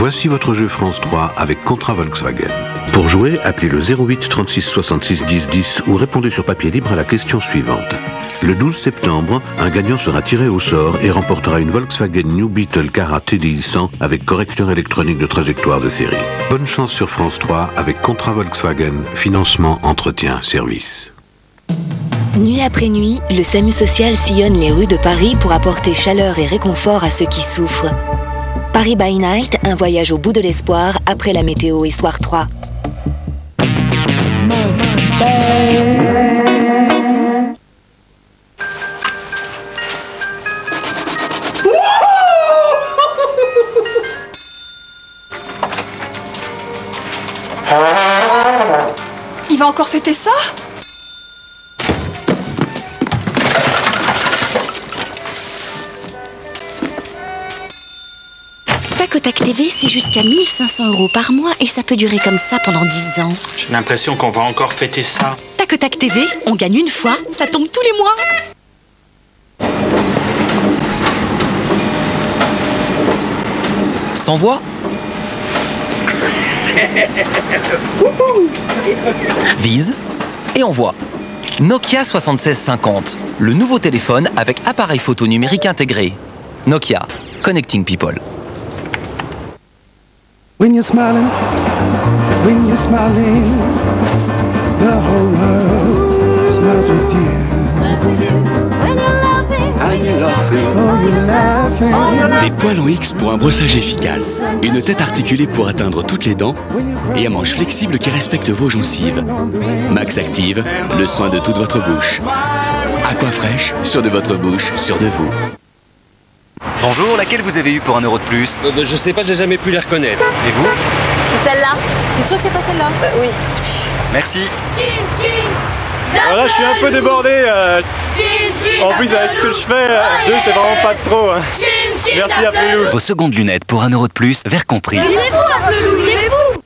Voici votre jeu France 3 avec Contrat Volkswagen. Pour jouer, appelez le 08 36 66 10 10 ou répondez sur papier libre à la question suivante. Le 12 septembre, un gagnant sera tiré au sort et remportera une Volkswagen New Beetle Cara TDI 100 avec correcteur électronique de trajectoire de série. Bonne chance sur France 3 avec Contrat Volkswagen, financement, entretien, service. Nuit après nuit, le SAMU social sillonne les rues de Paris pour apporter chaleur et réconfort à ceux qui souffrent. Paris by Night, un voyage au bout de l'espoir après la météo et soir 3. Il va encore fêter ça ? Tac TV, c'est jusqu'à 1 500 € par mois et ça peut durer comme ça pendant 10 ans. J'ai l'impression qu'on va encore fêter ça. Tac TV, on gagne une fois, ça tombe tous les mois. Sans voix. Vise et envoie. Nokia 7650, le nouveau téléphone avec appareil photo numérique intégré. Nokia, Connecting People. When you're smiling, the whole world smiles with you. And you're laughing, oh you're laughing. Des poils en X pour un brossage efficace. Une tête articulée pour atteindre toutes les dents. Et un manche flexible qui respecte vos gencives. Max Active, le soin de toute votre bouche. Aquafresh, sûr de votre bouche, sûr de vous. Bonjour, laquelle vous avez eu pour 1 € de plus? Je sais pas, j'ai jamais pu les reconnaître. Et vous? C'est celle-là. T'es sûr que c'est pas celle-là? Oui. Merci. Voilà, je suis un peu débordé. En plus, avec ce que je fais, 2 c'est vraiment pas de trop. Merci à Pelou. Vos secondes lunettes pour 1 € de plus, vert compris. Il est fou, Pelou, il est fou.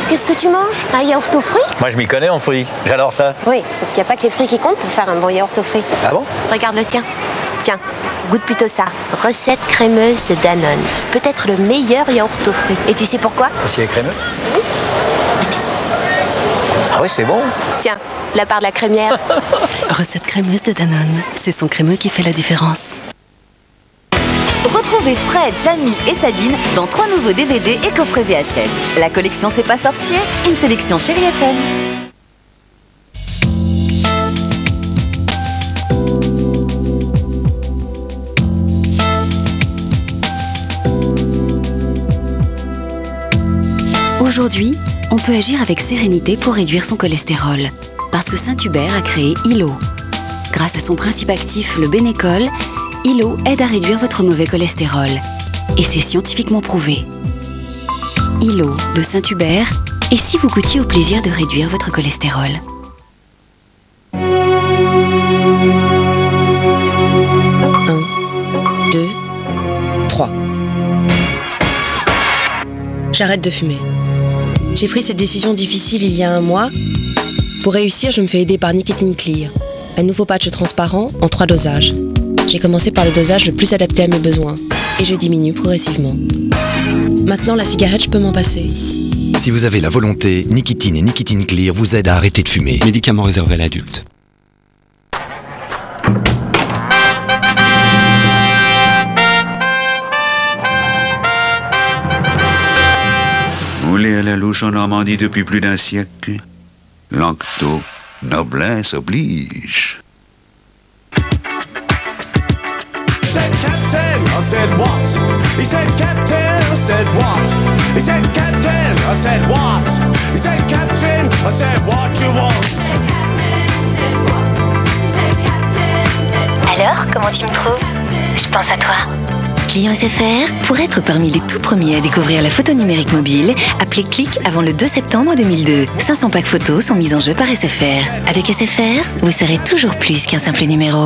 Qu'est-ce que tu manges? Un yaourt aux fruits? Moi je m'y connais en fruits, j'adore ça. Oui, sauf qu'il n'y a pas que les fruits qui comptent pour faire un bon yaourt aux fruits. Ah bon? Regarde le tien. Tiens, goûte plutôt ça. Recette crémeuse de Danone. Peut-être le meilleur yaourt aux fruits. Et tu sais pourquoi? Parce qu'il est crémeux? Ah oui, c'est bon. Tiens, la part de la crémière. Recette crémeuse de Danone, c'est son crémeux qui fait la différence. Retrouvez Fred, Jamie et Sabine dans 3 nouveaux DVD et coffrets VHS. La collection C'est pas sorcier, une sélection Chérie FM. Aujourd'hui, on peut agir avec sérénité pour réduire son cholestérol. Parce que Saint-Hubert a créé ILO. Grâce à son principe actif, le Bénécol, ILO aide à réduire votre mauvais cholestérol. Et c'est scientifiquement prouvé. ILO de Saint-Hubert, et si vous goûtiez au plaisir de réduire votre cholestérol? J'arrête de fumer. J'ai pris cette décision difficile il y a 1 mois. Pour réussir, je me fais aider par Nicotine Clear, un nouveau patch transparent en 3 dosages. J'ai commencé par le dosage le plus adapté à mes besoins et je diminue progressivement. Maintenant, la cigarette, je peux m'en passer. Si vous avez la volonté, Nicotine et Nicotine Clear vous aident à arrêter de fumer. Médicaments réservés à l'adulte. Roulé à la louche en Normandie depuis plus d'1 siècle. Lanctot, noblesse oblige. He said, Captain, I said, what? He said, Captain, I said, what? He said, Captain, I said, what? He said, Captain, I said, what you want? Alors, comment tu me trouves? Je pense à toi. Client SFR, pour être parmi les tout premiers à découvrir la photo numérique mobile, appelez CLIC avant le 2 septembre 2002. 500 packs photos sont mis en jeu par SFR. Avec SFR, vous serez toujours plus qu'un simple numéro.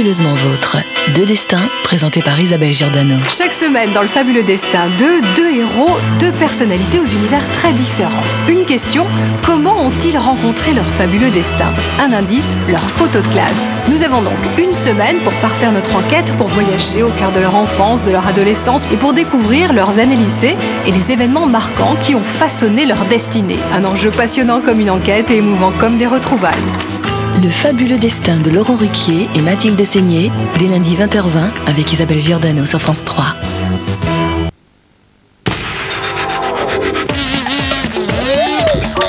Fabuleusement Vôtre. 2 destins, présentés par Isabelle Giordano. Chaque semaine, dans le Fabuleux Destin 2, 2 héros, 2 personnalités aux univers très différents. Une question, comment ont-ils rencontré leur fabuleux destin? Un indice, leur photo de classe. Nous avons donc une semaine pour parfaire notre enquête, pour voyager au cœur de leur enfance, de leur adolescence et pour découvrir leurs années lycée et les événements marquants qui ont façonné leur destinée. Un enjeu passionnant comme une enquête et émouvant comme des retrouvailles. Le fabuleux destin de Laurent Ruquier et Mathilde Seigné, dès lundi 20h20 avec Isabelle Giordano sur France 3.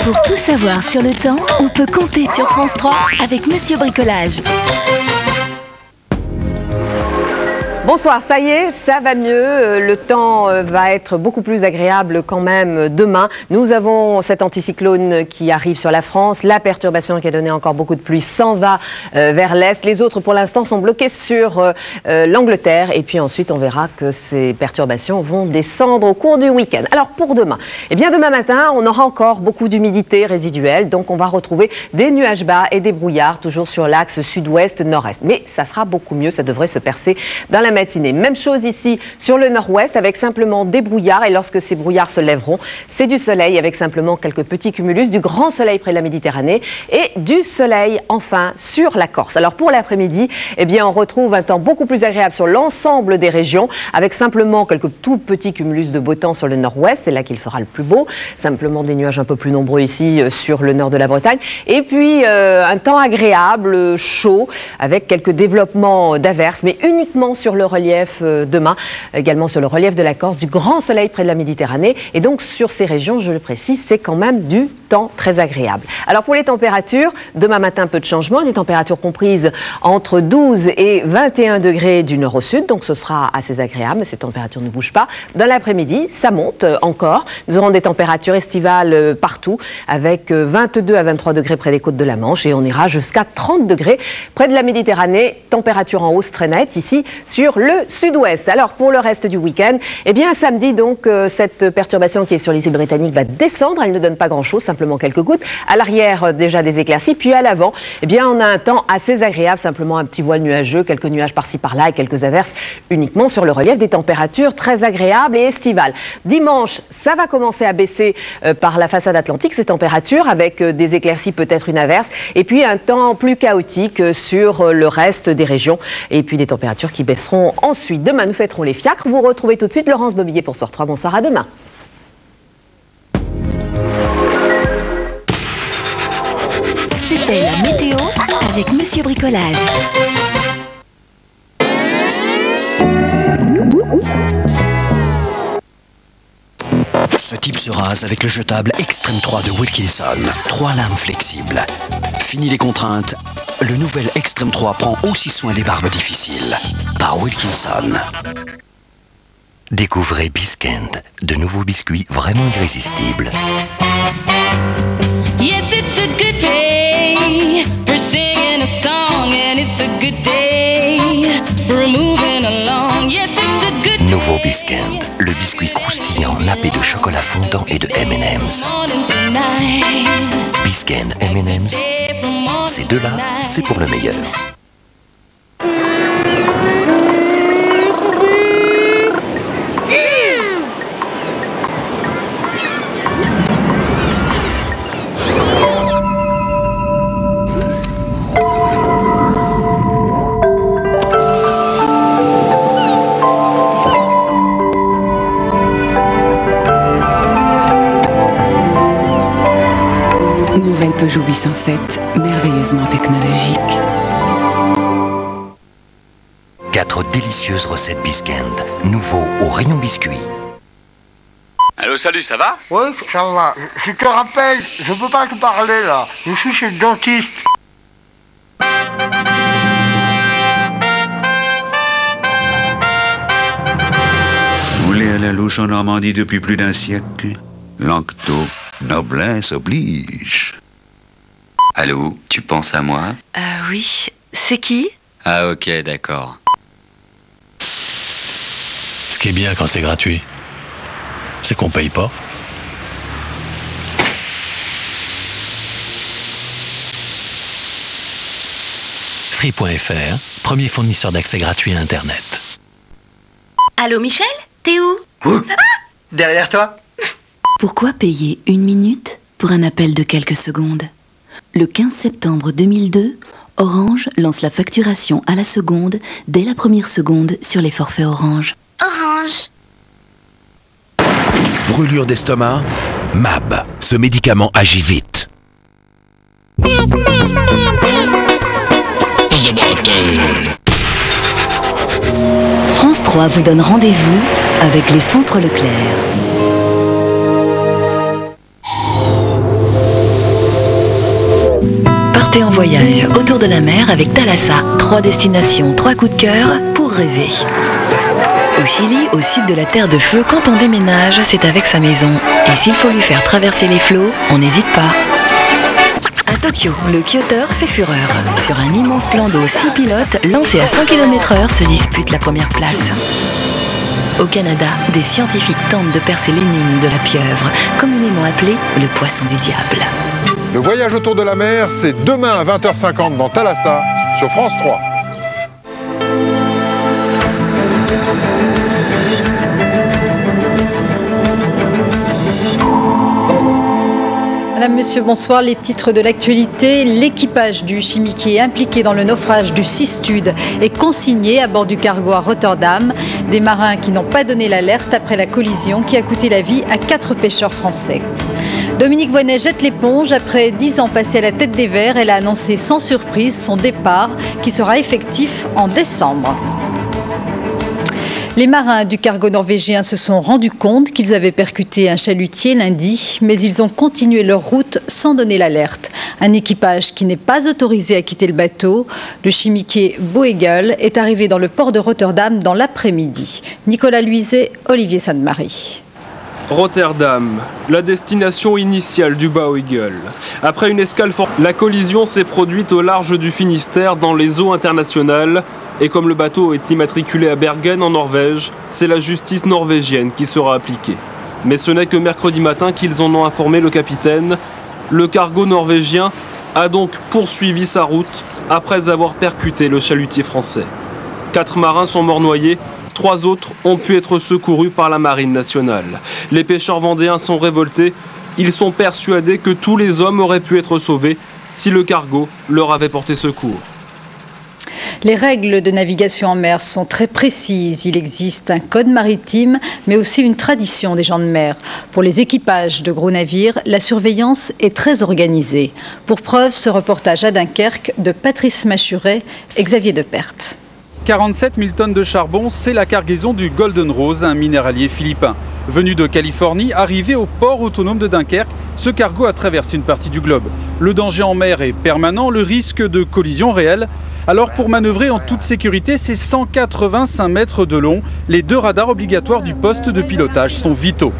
Pour tout savoir sur le temps, on peut compter sur France 3 avec Monsieur Bricolage. Bonsoir, ça y est, ça va mieux. Le temps va être beaucoup plus agréable quand même demain. Nous avons cet anticyclone qui arrive sur la France. La perturbation qui a donné encore beaucoup de pluie s'en va vers l'est. Les autres, pour l'instant, sont bloqués sur l'Angleterre. Et puis ensuite, on verra que ces perturbations vont descendre au cours du week-end. Alors, pour demain, eh bien, demain matin, on aura encore beaucoup d'humidité résiduelle. Donc, on va retrouver des nuages bas et des brouillards, toujours sur l'axe sud-ouest-nord-est. Mais ça sera beaucoup mieux. Ça devrait se percer dans la matinée. Même chose ici sur le nord-ouest avec simplement des brouillards et lorsque ces brouillards se lèveront, c'est du soleil avec simplement quelques petits cumulus, du grand soleil près de la Méditerranée et du soleil enfin sur la Corse. Alors pour l'après-midi, eh bien on retrouve un temps beaucoup plus agréable sur l'ensemble des régions avec simplement quelques tout petits cumulus de beau temps sur le nord-ouest, c'est là qu'il fera le plus beau, simplement des nuages un peu plus nombreux ici sur le nord de la Bretagne et puis un temps agréable, chaud avec quelques développements d'averses mais uniquement sur le relief demain, également sur le relief de la Corse, du grand soleil près de la Méditerranée et donc sur ces régions, je le précise, c'est quand même du temps très agréable. Alors pour les températures, demain matin peu de changements, des températures comprises entre 12 et 21 degrés du nord au sud, donc ce sera assez agréable, ces températures ne bougent pas. Dans l'après-midi, ça monte encore, nous aurons des températures estivales partout avec 22 à 23 degrés près des côtes de la Manche et on ira jusqu'à 30 degrés près de la Méditerranée, température en hausse très nette ici sur le sud-ouest. Alors pour le reste du week-end, eh bien samedi donc cette perturbation qui est sur les îles britanniques va descendre, elle ne donne pas grand-chose, simplement quelques gouttes. À l'arrière déjà des éclaircies, puis à l'avant, eh bien on a un temps assez agréable, simplement un petit voile nuageux, quelques nuages par-ci par-là et quelques averses uniquement sur le relief, des températures très agréables et estivales. Dimanche, ça va commencer à baisser par la façade atlantique ces températures avec des éclaircies, peut-être une averse et puis un temps plus chaotique sur le reste des régions et puis des températures qui baisseront ensuite. Demain, nous fêterons les fiacres. Vous retrouvez tout de suite Laurence Bobillier pour Sort 3. Bonsoir, à demain. C'était la météo avec Monsieur Bricolage. Ce type se rase avec le jetable Extreme 3 de Wilkinson. 3 lames flexibles. Fini les contraintes. Le nouvel Extreme 3 prend aussi soin des barbes difficiles. Par Wilkinson. Découvrez Biscand, de nouveaux biscuits vraiment irrésistibles. Yes, it's a good day for singing a song, and it's a good day for moving along. Yes, it's a good day. Nouveau Biscand, le biscuit croustillant nappé de chocolat fondant et de M&M's. Biscand M&M's, ces deux-là, c'est pour le meilleur. Nouvelle Peugeot 807, merveilleusement technologique. 4 délicieuses recettes Biscand, nouveau au rayon biscuits. Allô, salut, ça va? Oui, ça va. Je te rappelle, je peux pas te parler là. Je suis chez le dentiste. Roulé à la louche en Normandie depuis plus d'un siècle. Lanctot, noblesse oblige. Allô, tu penses à moi? Oui. C'est qui? Ah ok, d'accord. Ce qui est bien quand c'est gratuit, c'est qu'on paye pas. Free.fr premier fournisseur d'accès gratuit à Internet. Allô Michel, t'es où? Derrière toi. Pourquoi payer 1 minute pour un appel de quelques secondes? Le 15 septembre 2002, Orange lance la facturation à la seconde dès la première seconde sur les forfaits Orange. Orange. Brûlure d'estomac? MAB. Ce médicament agit vite. France 3 vous donne rendez-vous avec les centres Leclerc. Partez en voyage autour de la mer avec Thalassa. 3 destinations, 3 coups de cœur pour rêver. Au Chili, au sud de la Terre de Feu, quand on déménage, c'est avec sa maison. Et s'il faut lui faire traverser les flots, on n'hésite pas. À Tokyo, le Kyotter fait fureur. Sur un immense plan d'eau, 6 pilotes, lancés à 100 km/h, se disputent la première place. Au Canada, des scientifiques tentent de percer l'énigme de la pieuvre, communément appelée le poisson du diable. Le voyage autour de la mer, c'est demain à 20h50 dans Thalassa, sur France 3. Madame, Monsieur, bonsoir. Les titres de l'actualité. L'équipage du chimiquier impliqué dans le naufrage du Sistud est consigné à bord du cargo à Rotterdam. Des marins qui n'ont pas donné l'alerte après la collision qui a coûté la vie à 4 pêcheurs français. Dominique Voynet jette l'éponge. Après 10 ans passés à la tête des Verts, elle a annoncé sans surprise son départ qui sera effectif en décembre. Les marins du cargo norvégien se sont rendus compte qu'ils avaient percuté un chalutier lundi, mais ils ont continué leur route sans donner l'alerte. Un équipage qui n'est pas autorisé à quitter le bateau. Le chimiquier Boegel est arrivé dans le port de Rotterdam dans l'après-midi. Nicolas Luizet, Olivier Sainte-Marie. Rotterdam, la destination initiale du Boegel. Après une escale forte, la collision s'est produite au large du Finistère dans les eaux internationales. Et comme le bateau est immatriculé à Bergen en Norvège, c'est la justice norvégienne qui sera appliquée. Mais ce n'est que mercredi matin qu'ils en ont informé le capitaine. Le cargo norvégien a donc poursuivi sa route après avoir percuté le chalutier français. 4 marins sont morts noyés, 3 autres ont pu être secourus par la marine nationale. Les pêcheurs vendéens sont révoltés. Ils sont persuadés que tous les hommes auraient pu être sauvés si le cargo leur avait porté secours. Les règles de navigation en mer sont très précises. Il existe un code maritime, mais aussi une tradition des gens de mer. Pour les équipages de gros navires, la surveillance est très organisée. Pour preuve, ce reportage à Dunkerque de Patrice Machuret et Xavier Deperte. 47 000 tonnes de charbon, c'est la cargaison du Golden Rose, un minéralier philippin. Venu de Californie, arrivé au port autonome de Dunkerque, ce cargo a traversé une partie du globe. Le danger en mer est permanent, le risque de collision réel. Alors pour manœuvrer en toute sécurité, c'est 185 mètres de long. Les 2 radars obligatoires du poste de pilotage sont vitaux.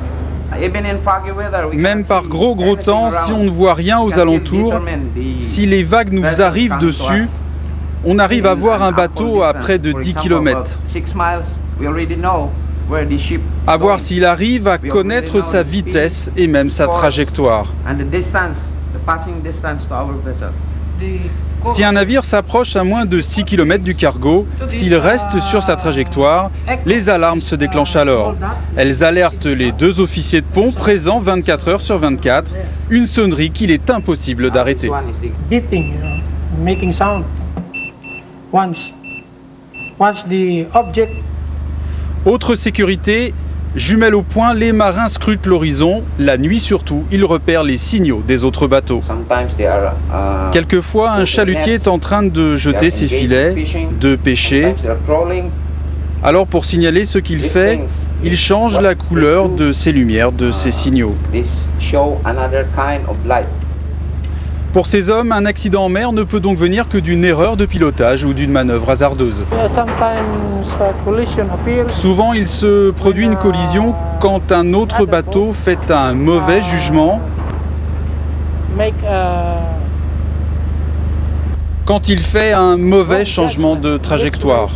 Même par gros temps, si on ne voit rien aux alentours, si les vagues nous arrivent dessus, on arrive à voir un bateau à près de 10 km. À voir s'il arrive à connaître sa vitesse et même sa trajectoire. Si un navire s'approche à moins de 6 km du cargo, s'il reste sur sa trajectoire, les alarmes se déclenchent alors. Elles alertent les 2 officiers de pont présents 24 heures sur 24, une sonnerie qu'il est impossible d'arrêter. Autre sécurité, jumelles au point, les marins scrutent l'horizon. La nuit surtout, ils repèrent les signaux des autres bateaux. Quelquefois, un chalutier est en train de jeter ses filets, de pêcher. Alors pour signaler ce qu'il fait, il change la couleur de ses lumières, de ses signaux. Pour ces hommes, un accident en mer ne peut donc venir que d'une erreur de pilotage ou d'une manœuvre hasardeuse. Souvent, il se produit une collision quand un autre bateau fait un mauvais jugement. Quand il fait un mauvais changement de trajectoire.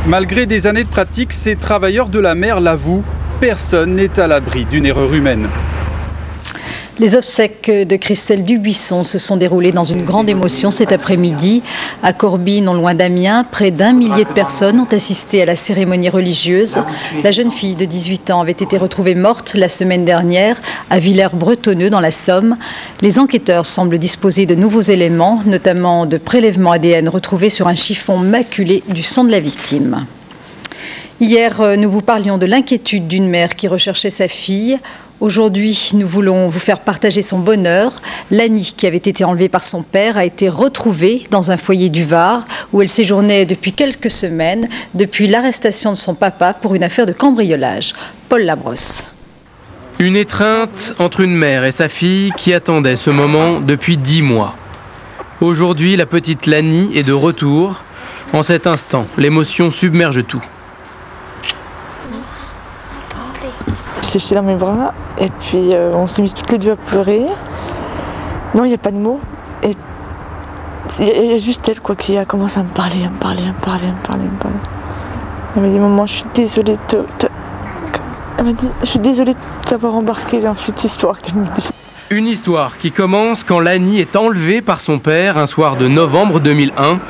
Malgré des années de pratique, ces travailleurs de la mer l'avouent, personne n'est à l'abri d'une erreur humaine. Les obsèques de Christelle Dubuisson se sont déroulées dans une grande émotion cet après-midi. À Corbie, non loin d'Amiens, près d'1 millier de personnes ont assisté à la cérémonie religieuse. La jeune fille de 18 ans avait été retrouvée morte la semaine dernière à Villers-Bretonneux dans la Somme. Les enquêteurs semblent disposer de nouveaux éléments, notamment de prélèvements ADN retrouvés sur un chiffon maculé du sang de la victime. Hier, nous vous parlions de l'inquiétude d'une mère qui recherchait sa fille. Aujourd'hui, nous voulons vous faire partager son bonheur. Lani, qui avait été enlevée par son père, a été retrouvée dans un foyer du Var où elle séjournait depuis quelques semaines, depuis l'arrestation de son papa pour une affaire de cambriolage. Paul Labrosse. Une étreinte entre une mère et sa fille qui attendait ce moment depuis 10 mois. Aujourd'hui, la petite Lani est de retour. En cet instant, l'émotion submerge tout. Séché dans mes bras et puis on s'est mis toutes les deux à pleurer. Non, il n'y a pas de mots. Et il y a juste elle quoi, qui a commencé à me parler. Elle m'a dit maman, je suis désolée Elle m'a dit je suis désolée de t'avoir embarqué dans cette histoire qu'elle me dit. Une histoire qui commence quand Lani est enlevée par son père un soir de novembre 2001.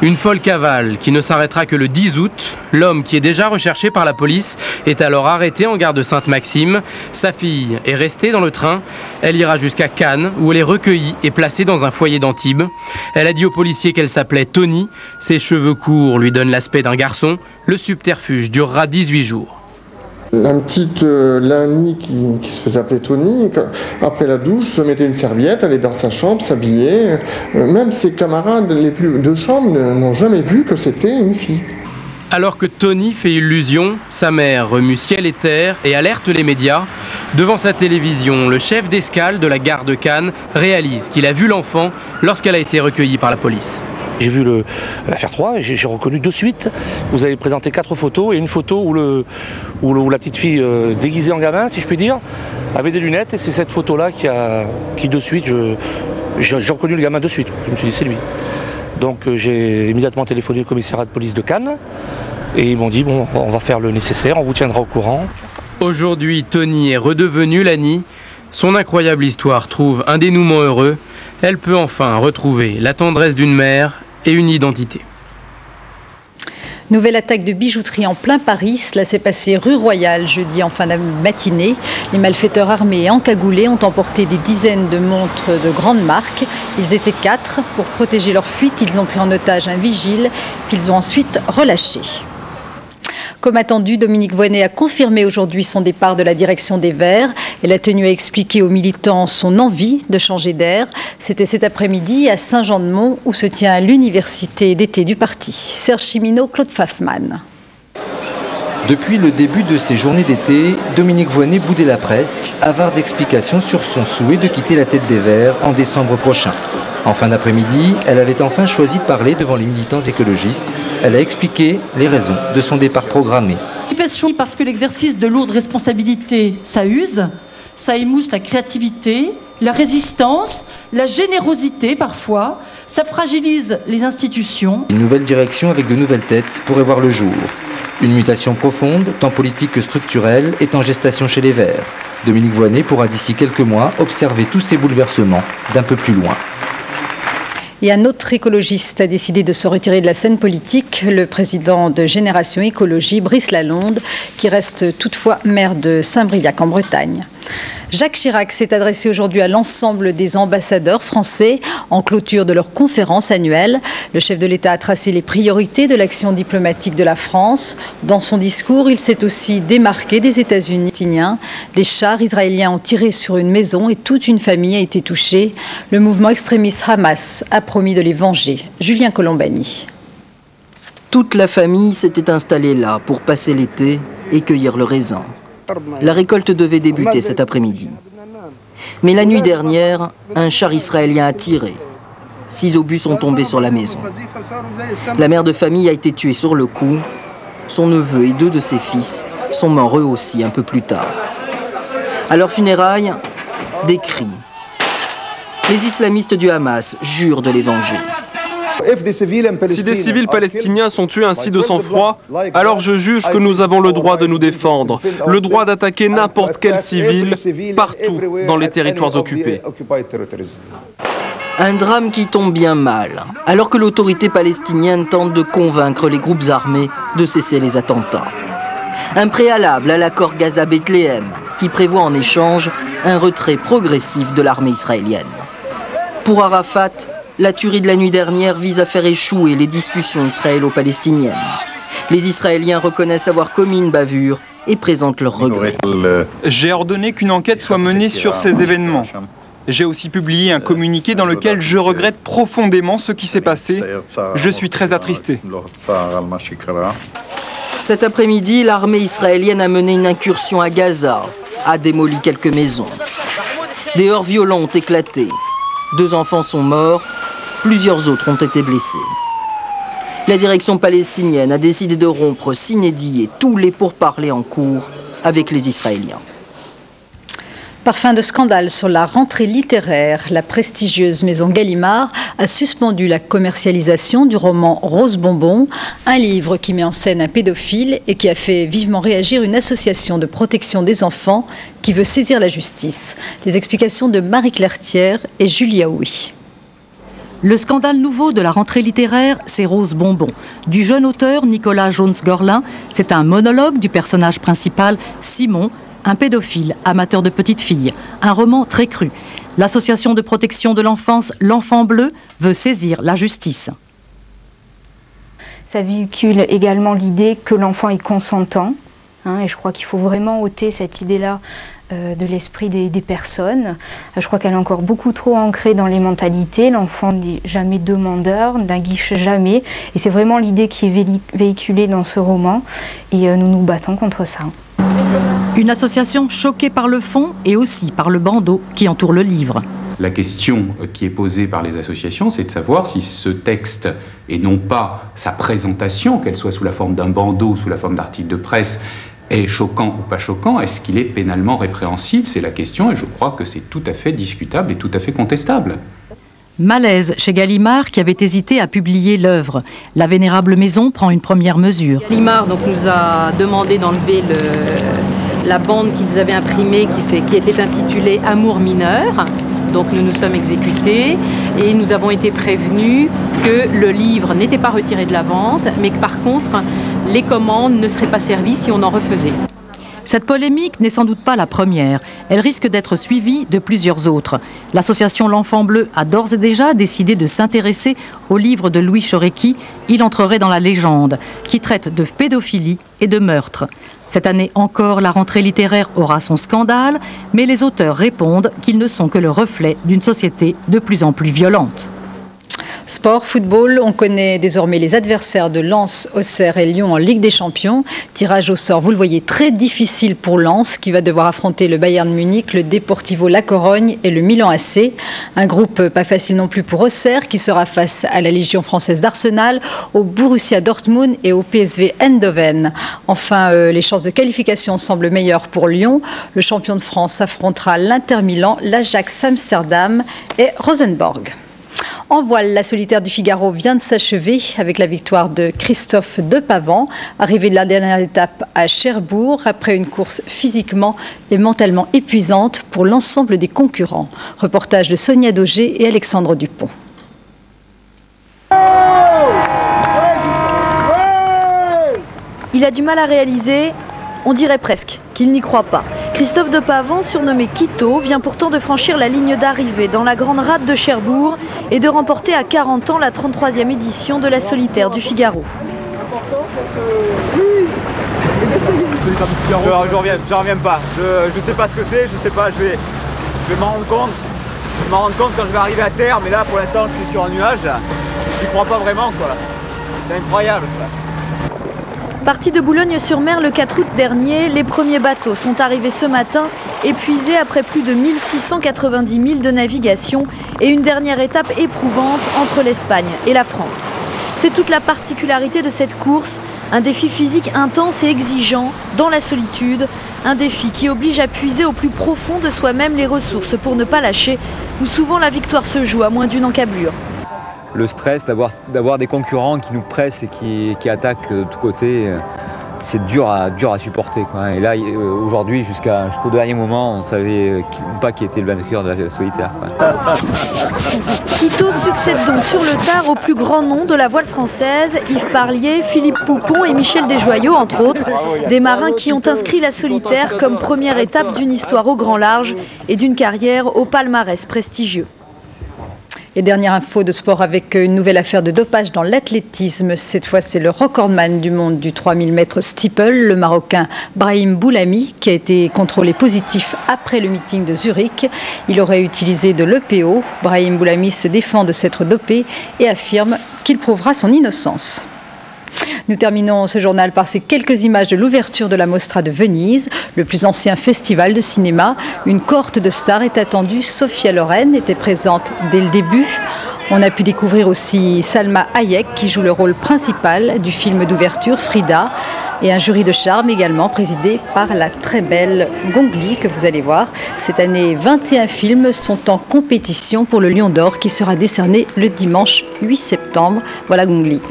Une folle cavale qui ne s'arrêtera que le 10 août. L'homme qui est déjà recherché par la police est alors arrêté en gare de Sainte-Maxime. Sa fille est restée dans le train. Elle ira jusqu'à Cannes où elle est recueillie et placée dans un foyer d'Antibes. Elle a dit aux policiers qu'elle s'appelait Tony. Ses cheveux courts lui donnent l'aspect d'un garçon. Le subterfuge durera 18 jours. La petite Lani qui se faisait appeler Tony, après la douche, se mettait une serviette, allait dans sa chambre, s'habillait. Même ses camarades de chambre n'ont jamais vu que c'était une fille. Alors que Tony fait illusion, sa mère remue ciel et terre et alerte les médias. Devant sa télévision, le chef d'escale de la gare de Cannes réalise qu'il a vu l'enfant lorsqu'elle a été recueillie par la police. J'ai vu l'affaire 3 et j'ai reconnu de suite. Vous avez présenté 4 photos et une photo où la petite fille déguisée en gamin, si je puis dire, avait des lunettes et c'est cette photo-là qui de suite, j'ai reconnu le gamin de suite. Je me suis dit c'est lui. Donc j'ai immédiatement téléphoné au commissariat de police de Cannes et ils m'ont dit bon, on va faire le nécessaire, on vous tiendra au courant. Aujourd'hui, Tony est redevenu Lani. Son incroyable histoire trouve un dénouement heureux. Elle peut enfin retrouver la tendresse d'une mère et une identité. Nouvelle attaque de bijouterie en plein Paris. Cela s'est passé rue Royale jeudi en fin de matinée. Les malfaiteurs armés et encagoulés ont emporté des dizaines de montres de grande marque. Ils étaient 4. Pour protéger leur fuite, ils ont pris en otage un vigile qu'ils ont ensuite relâché. Comme attendu, Dominique Voynet a confirmé aujourd'hui son départ de la direction des Verts. Elle a tenu à expliquer aux militants son envie de changer d'air. C'était cet après-midi à Saint-Jean-de-Mont où se tient l'université d'été du parti. Serge Chimino, Claude Pfaffman. Depuis le début de ces journées d'été, Dominique Voynet boudait la presse, avare d'explications sur son souhait de quitter la tête des Verts en décembre prochain. En fin d'après-midi, elle avait enfin choisi de parler devant les militants écologistes. Elle a expliqué les raisons de son départ programmé. Parce que l'exercice de lourdes responsabilités, ça use, ça émousse la créativité, la résistance, la générosité parfois, ça fragilise les institutions. Une nouvelle direction avec de nouvelles têtes pourrait voir le jour. Une mutation profonde, tant politique que structurelle, est en gestation chez les Verts. Dominique Voynet pourra d'ici quelques mois observer tous ces bouleversements d'un peu plus loin. Et un autre écologiste a décidé de se retirer de la scène politique, le président de Génération Écologie, Brice Lalonde, qui reste toutefois maire de Saint-Briac en Bretagne. Jacques Chirac s'est adressé aujourd'hui à l'ensemble des ambassadeurs français en clôture de leur conférence annuelle. Le chef de l'État a tracé les priorités de l'action diplomatique de la France. Dans son discours, il s'est aussi démarqué des États-Unis. Des chars israéliens ont tiré sur une maison et toute une famille a été touchée. Le mouvement extrémiste Hamas a promis de les venger. Julien Colombani. Toute la famille s'était installée là pour passer l'été et cueillir le raisin. La récolte devait débuter cet après-midi. Mais la nuit dernière, un char israélien a tiré. 6 obus sont tombés sur la maison. La mère de famille a été tuée sur le coup. Son neveu et 2 de ses fils sont morts eux aussi un peu plus tard. À leurs funérailles, des cris. Les islamistes du Hamas jurent de les venger. Si des civils palestiniens sont tués ainsi de sang-froid, alors je juge que nous avons le droit de nous défendre, le droit d'attaquer n'importe quel civil partout dans les territoires occupés. Un drame qui tombe bien mal, alors que l'autorité palestinienne tente de convaincre les groupes armés de cesser les attentats. Un préalable à l'accord Gaza-Bethléem, qui prévoit en échange un retrait progressif de l'armée israélienne. Pour Arafat, la tuerie de la nuit dernière vise à faire échouer les discussions israélo-palestiniennes. Les Israéliens reconnaissent avoir commis une bavure et présentent leurs regrets. J'ai ordonné qu'une enquête soit menée sur ces événements. J'ai aussi publié un communiqué dans lequel je regrette profondément ce qui s'est passé. Je suis très attristé. Cet après-midi, l'armée israélienne a mené une incursion à Gaza, a démoli quelques maisons. Des heurts violents ont éclaté. 2 enfants sont morts, plusieurs autres ont été blessés. La direction palestinienne a décidé de rompre sine die tous les pourparlers en cours avec les Israéliens. Parfum de scandale sur la rentrée littéraire. La prestigieuse maison Gallimard a suspendu la commercialisation du roman Rose Bonbon, un livre qui met en scène un pédophile et qui a fait vivement réagir une association de protection des enfants qui veut saisir la justice. Les explications de Marie-Claire Thiers et Julia Houy. Le scandale nouveau de la rentrée littéraire, c'est Rose Bonbon. Du jeune auteur Nicolas Jones-Gorlin, c'est un monologue du personnage principal, Simon, un pédophile, amateur de petites filles. Un roman très cru. L'association de protection de l'enfance, l'Enfant Bleu, veut saisir la justice. Ça véhicule également l'idée que l'enfant est consentant. Et je crois qu'il faut vraiment ôter cette idée-là de l'esprit des personnes. Je crois qu'elle est encore beaucoup trop ancrée dans les mentalités. L'enfant n'est jamais demandeur, n'aguiche jamais. Et c'est vraiment l'idée qui est véhiculée dans ce roman. Et nous nous battons contre ça. Une association choquée par le fond et aussi par le bandeau qui entoure le livre. La question qui est posée par les associations, c'est de savoir si ce texte, et non pas sa présentation, qu'elle soit sous la forme d'un bandeau, sous la forme d'article de presse, est choquant ou pas choquant. Est-ce qu'il est pénalement répréhensible? C'est la question, et je crois que c'est tout à fait discutable et tout à fait contestable. Malaise chez Gallimard qui avait hésité à publier l'œuvre. La vénérable maison prend une première mesure. Gallimard donc, nous a demandé d'enlever la bande qu'ils avaient imprimée qui était intitulée Amour mineur. Donc nous nous sommes exécutés et nous avons été prévenus que le livre n'était pas retiré de la vente, mais que par contre les commandes ne seraient pas servies si on en refaisait. Cette polémique n'est sans doute pas la première. Elle risque d'être suivie de plusieurs autres. L'association L'Enfant Bleu a d'ores et déjà décidé de s'intéresser au livre de Louis Chorecki, Il entrerait dans la légende, qui traite de pédophilie et de meurtre. Cette année encore, la rentrée littéraire aura son scandale, mais les auteurs répondent qu'ils ne sont que le reflet d'une société de plus en plus violente. Sport, football, on connaît désormais les adversaires de Lens, Auxerre et Lyon en Ligue des Champions. Tirage au sort, vous le voyez, très difficile pour Lens qui va devoir affronter le Bayern Munich, le Deportivo La Corogne et le Milan AC. Un groupe pas facile non plus pour Auxerre qui sera face à la Légion française d'Arsenal, au Borussia Dortmund et au PSV Eindhoven. Enfin, les chances de qualification semblent meilleures pour Lyon. Le champion de France affrontera l'Inter Milan, l'Ajax Amsterdam et Rosenborg. En voile, la solitaire du Figaro vient de s'achever avec la victoire de Christophe Depavant, arrivé de la dernière étape à Cherbourg après une course physiquement et mentalement épuisante pour l'ensemble des concurrents. Reportage de Sonia Daugé et Alexandre Dupont. Il a du mal à réaliser, on dirait presque qu'il n'y croit pas. Christophe Depavant, surnommé Quito, vient pourtant de franchir la ligne d'arrivée dans la grande rade de Cherbourg et de remporter à 40 ans la 33e édition de la solitaire du Figaro. Je reviens pas. Je sais pas ce que c'est, je sais pas, je vais m'en rendre compte. Je vais m'en rendre compte quand je vais arriver à terre, mais là pour l'instant je suis sur un nuage. Je n'y crois pas vraiment quoi. C'est incroyable quoi. Parti de Boulogne-sur-Mer le 4 août dernier, les premiers bateaux sont arrivés ce matin, épuisés après plus de 1690 milles de navigation et une dernière étape éprouvante entre l'Espagne et la France. C'est toute la particularité de cette course, un défi physique intense et exigeant, dans la solitude, un défi qui oblige à puiser au plus profond de soi-même les ressources pour ne pas lâcher, où souvent la victoire se joue à moins d'une encablure. le stress d'avoir des concurrents qui nous pressent et qui attaquent de tous côtés, c'est dur à supporter, quoi. Et là, aujourd'hui, jusqu'au dernier moment, on ne savait pas qui était le vainqueur de la solitaire, quoi. Quito succède donc sur le tard aux plus grands noms de la voile française, Yves Parlier, Philippe Poupon et Michel Desjoyaux, entre autres, des marins qui ont inscrit la solitaire comme première étape d'une histoire au grand large et d'une carrière au palmarès prestigieux. Et dernière info de sport avec une nouvelle affaire de dopage dans l'athlétisme. Cette fois, c'est le recordman du monde du 3000 mètres steeple, le Marocain Brahim Boulami, qui a été contrôlé positif après le meeting de Zurich. Il aurait utilisé de l'EPO. Brahim Boulami se défend de s'être dopé et affirme qu'il prouvera son innocence. Nous terminons ce journal par ces quelques images de l'ouverture de la Mostra de Venise, le plus ancien festival de cinéma. Une cohorte de stars est attendue. Sophia Loren était présente dès le début. On a pu découvrir aussi Salma Hayek qui joue le rôle principal du film d'ouverture Frida, et un jury de charme également présidé par la très belle Gong Li que vous allez voir. Cette année, 21 films sont en compétition pour le Lion d'Or qui sera décerné le dimanche 8 septembre. Voilà Gong Li.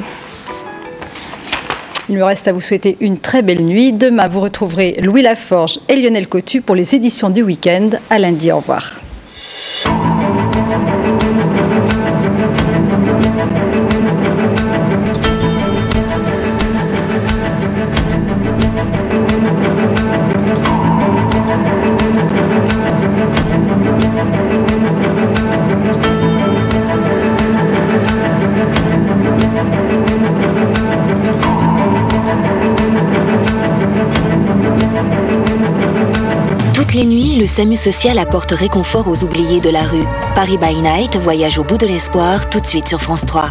Il me reste à vous souhaiter une très belle nuit. Demain, vous retrouverez Louis Laforge et Lionel Cotu pour les éditions du week-end. À lundi, au revoir. Toutes les nuits, le SAMU social apporte réconfort aux oubliés de la rue. Paris by Night, voyage au bout de l'espoir, tout de suite sur France 3.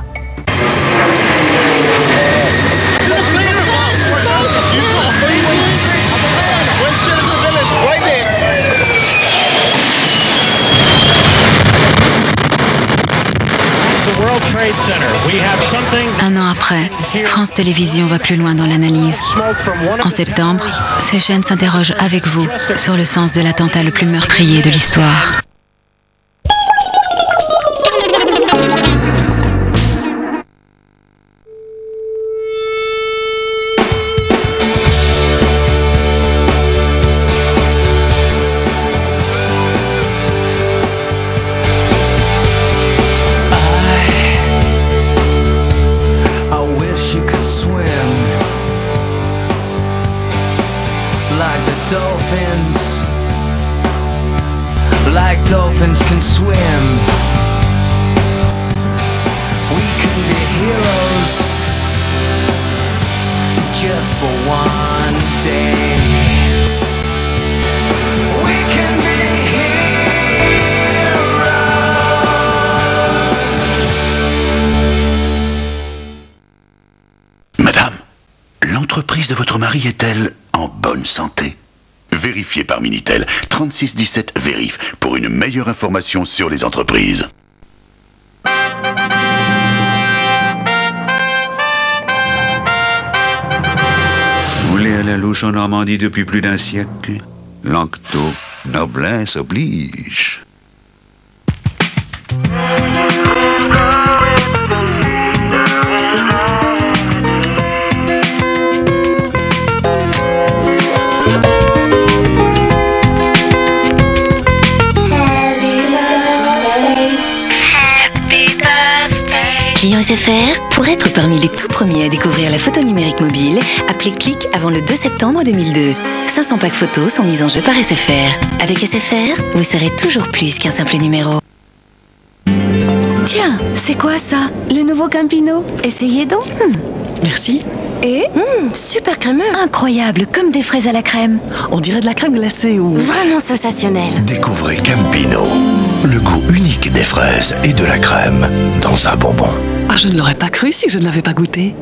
Un an après, France Télévisions va plus loin dans l'analyse. En septembre, ces chaînes s'interrogent avec vous sur le sens de l'attentat le plus meurtrier de l'histoire. Dolphins can swim. We can be heroes just for one day. We can be heroes. Madame, l'entreprise de votre mari est-elle en bonne santé ? Vérifiez par Minitel 3617 Vérif pour une meilleure information sur les entreprises. Roulé à la louche en Normandie depuis plus d'un siècle, Lanctot, noblesse oblige. Client SFR, pour être parmi les tout premiers à découvrir la photo numérique mobile, appelez Click avant le 2 septembre 2002. 500 packs photos sont mis en jeu par SFR. Avec SFR, vous serez toujours plus qu'un simple numéro. Tiens, c'est quoi ça? Le nouveau Campino? Essayez donc. Merci. Et super crémeux. Incroyable, comme des fraises à la crème. On dirait de la crème glacée ou... Vraiment sensationnel. Découvrez Campino, le goût unique des fraises et de la crème dans un bonbon. Ah, je ne l'aurais pas cru si je ne l'avais pas goûté.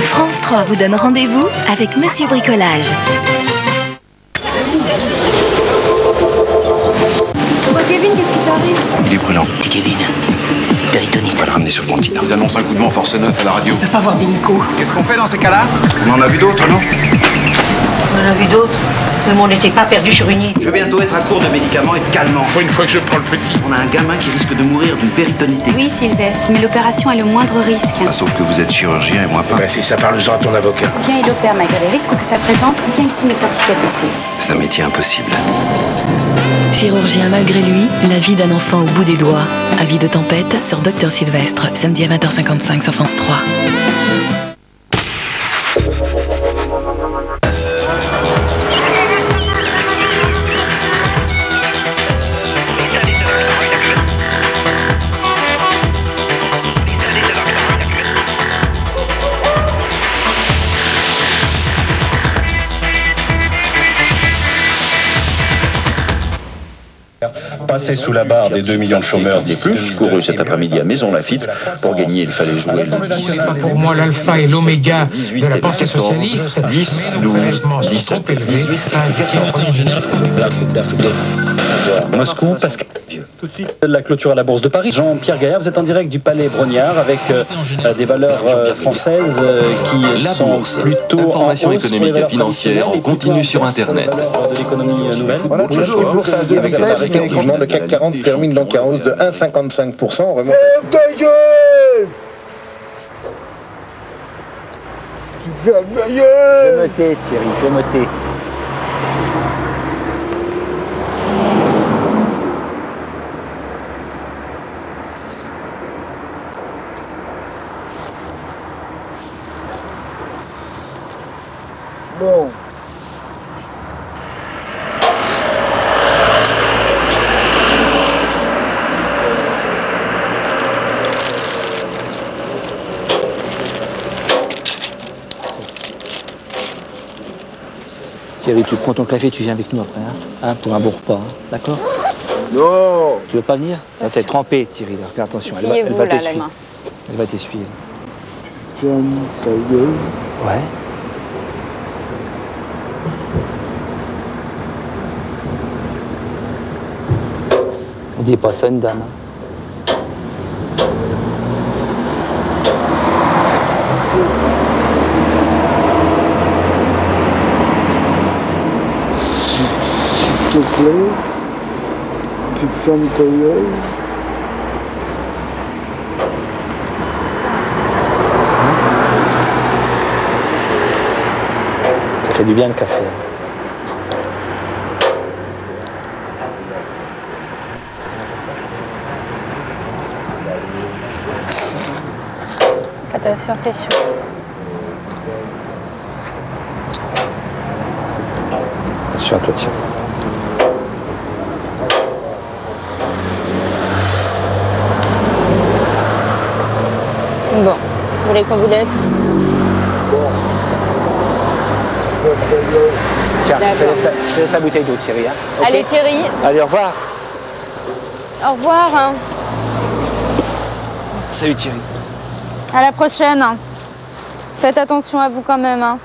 France 3 vous donne rendez-vous avec Monsieur Bricolage. Kevin, qu'est-ce qui t'arrive? Il est brûlant. Petit Kevin, péritonite. On va le ramener sur le continent. Ils annoncent un coup de vent force 9 à la radio. On ne peut pas avoir d'hélico. Qu'est-ce qu'on fait dans ces cas-là? On en a vu d'autres, non? J'en ai vu d'autres, mais on n'était pas perdu sur une île. Je vais bientôt être à court de médicaments et de calmants. Une fois que je prends le petit. On a un gamin qui risque de mourir d'une péritonité. Oui, Sylvestre, mais l'opération a le moindre risque. Ah, sauf que vous êtes chirurgien et moi pas. Ben, si ça parle-en à ton avocat. Ou bien il opère malgré les risques que ça présente, ou bien il signe le certificat de décès. C'est un métier impossible. Chirurgien malgré lui, la vie d'un enfant au bout des doigts. Avis de tempête sur Docteur Sylvestre, samedi à 20h55 sur France 3. Passé sous la barre des 2 millions de chômeurs des plus, couru cet après-midi à Maison Lafitte. Pour gagner, il fallait jouer le 10. Pas pour moi l'alpha et l'oméga de la pensée socialiste. 10, 12, 17, 18, Moscou, Pascal. Tout de suite, la clôture à la Bourse de Paris. Jean-Pierre Gaillard, vous êtes en direct du Palais Brognard avec des valeurs françaises qui sont plutôt information en hausse économique et financière en continu sur Internet. De l'économie nouvelle. Voilà, toujours une bourse à deux vitesses, effectivement, le CAC 40 termine donc en hausse de 1,55%, remonte à... Je me tais, Thierry, je me tais. Bon. Thierry, tu prends ton café, tu viens avec nous après, hein, pour un bon repas, hein, d'accord? Non. Tu veux pas venir? T'es trempé, Thierry, là, fais attention, elle va t'essuyer. Elle va t'essuyer. Ferme ta gueule. Ouais. On dit pas ça une dame. Hein. S'il te plaît, tu fermes ta gueule. Ça fait du bien le café. Attention, c'est chaud. Attention à toi, tiens. Bon, vous voulez qu'on vous laisse? Tiens, je te laisse la bouteille d'eau, Thierry. Hein. Okay. Allez, Thierry. Allez, au revoir. Au revoir. Hein. Salut, Thierry. À la prochaine. Faites attention à vous quand même. Hein.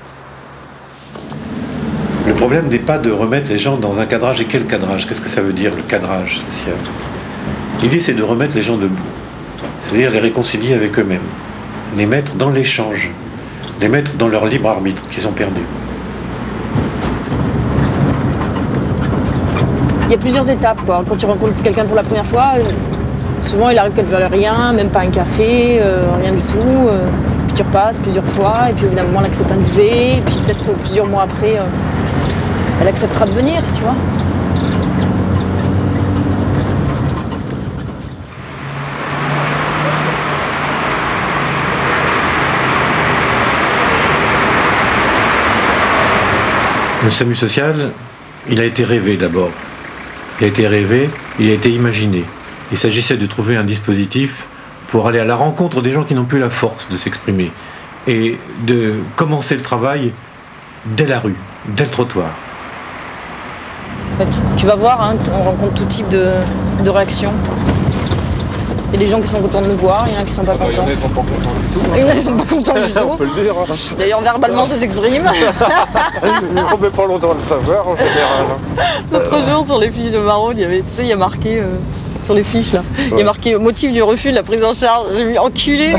Le problème n'est pas de remettre les gens dans un cadrage. Et quel cadrage? Qu'est-ce que ça veut dire, le cadrage social? L'idée, c'est de remettre les gens debout. C'est-à-dire les réconcilier avec eux-mêmes. Les mettre dans l'échange. Les mettre dans leur libre arbitre qu'ils ont perdu. Il y a plusieurs étapes, quoi. Quand tu rencontres quelqu'un pour la première fois, souvent il arrive qu'elle ne veut rien, même pas un café, rien du tout. Puis tu repasses plusieurs fois, et puis évidemment elle accepte un duvet, et puis peut-être plusieurs mois après, elle acceptera de venir, tu vois. Le SAMU social, il a été rêvé d'abord. Il a été rêvé, il a été imaginé. Il s'agissait de trouver un dispositif pour aller à la rencontre des gens qui n'ont plus la force de s'exprimer et de commencer le travail dès la rue, dès le trottoir. En fait, tu vas voir, hein, on rencontre tout type de réactions. Il y a des gens qui sont contents de nous voir, il y en a qui sont pas contents. Il y en a qui sont pas contents du tout. Il y en a qui sont pas contents du tout. On peut le dire. Hein. D'ailleurs, verbalement, ça s'exprime. On met pas longtemps à le savoir en général. L'autre jour, sur les fiches de maraude, il y avait, tu sais, il y a marqué sur les fiches là, il y a marqué motif du refus de la prise en charge. J'ai vu enculé.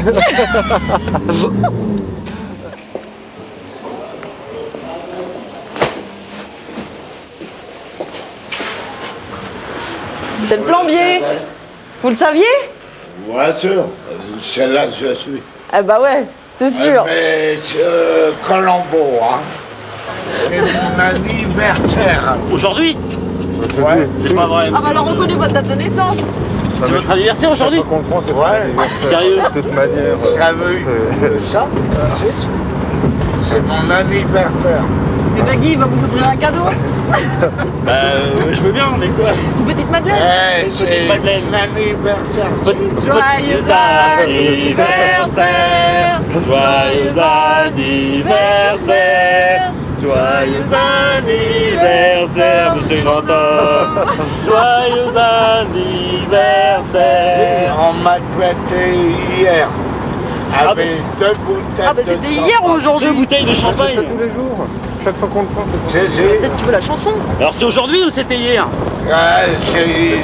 C'est le plombier. Vous le saviez? Bien sûr, celle-là je suis. Eh bah ouais, c'est sûr. Mais Colombo, hein. C'est mon anniversaire. Aujourd'hui? Ouais. C'est pas vrai. Ah bah alors on connaît votre date de naissance. C'est votre anniversaire aujourd'hui? Ouais. Sérieux? De toute manière. Ça veut ça? C'est mon anniversaire. Et ben Guy, il va vous offrir un cadeau. Je veux bien, mais quoi? Une petite madeleine. C'est l'anniversaire. Joyeux anniversaire. Joyeux anniversaire. Joyeux anniversaire, monsieur Grand-homme. Joyeux anniversaire. On m'a fêté hier. Avec 2 bouteilles. Ah bah c'était hier ou aujourd'hui? 2 bouteilles de champagne. tous les jours. Chaque fois qu'on le prend, c'est Peut-être tu veux la chanson? Alors c'est aujourd'hui ou c'était hier? C'est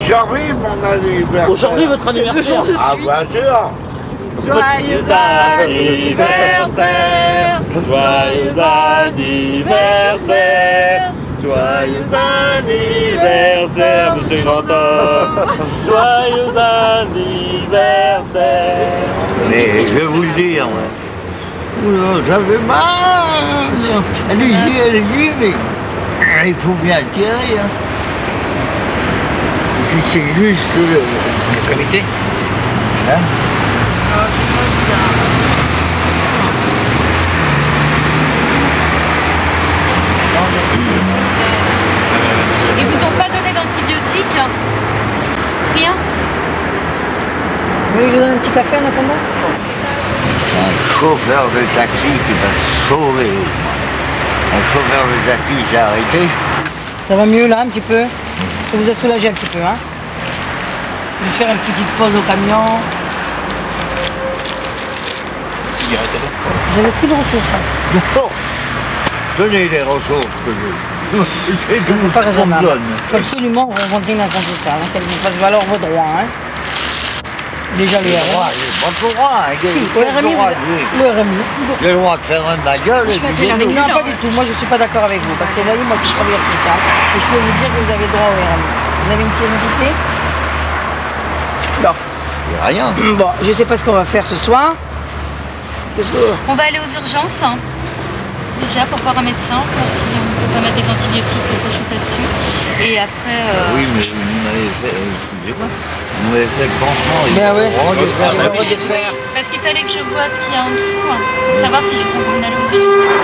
aujourd'hui mon anniversaire. Aujourd'hui votre anniversaire? Ah bien sûr. Joyeux anniversaire. Joyeux anniversaire. Joyeux anniversaire, monsieur Grand-homme. Joyeux anniversaire. Mais je vais vous le dire, moi. J'avais mal. Allez-y, mais il faut bien le tirer. Hein. C'est juste L'extrémité. Hein? Ils vous ont pas donné d'antibiotiques? Rien? Oui, je vous donne un petit café en attendant. C'est un chauffeur de taxi qui m'a sauvé. Un chauffeur de taxi s'est arrêté. Ça va mieux là, un petit peu? Ça vous a soulagé un petit peu, hein? Je vais faire une petite pause au camion. Vous avez plus de ressources, hein? Non. Donnez les ressources que je... C'est pas raisonnable. Il faut absolument rentrer une instance sociale, hein, qu'elle vous fasse valoir vos droits, hein? Déjà le RMI. Pas de droit, hein. Si, au RMI, le RMI. J'ai le droit de faire un ma gueule. Non, pas du tout. Moi, je suis pas d'accord avec vous. Parce que voyez, moi qui travaille social, et je peux vous dire que vous avez droit au RMI. Vous avez une curiosité? Non. Rien. Bon, je sais pas ce qu'on va faire ce soir. On va aller aux urgences. Déjà pour voir un médecin, voir si on peut pas mettre des antibiotiques, quelque chose là-dessus. Et après. Oui, mais vous m'avez fait. Excusez-moi. Vous m'avez fait le pansement. Ben ouais, il va redéfaire. Parce qu'il fallait que je vois ce qu'il y a en dessous, pour savoir si je peux aller aux urgences.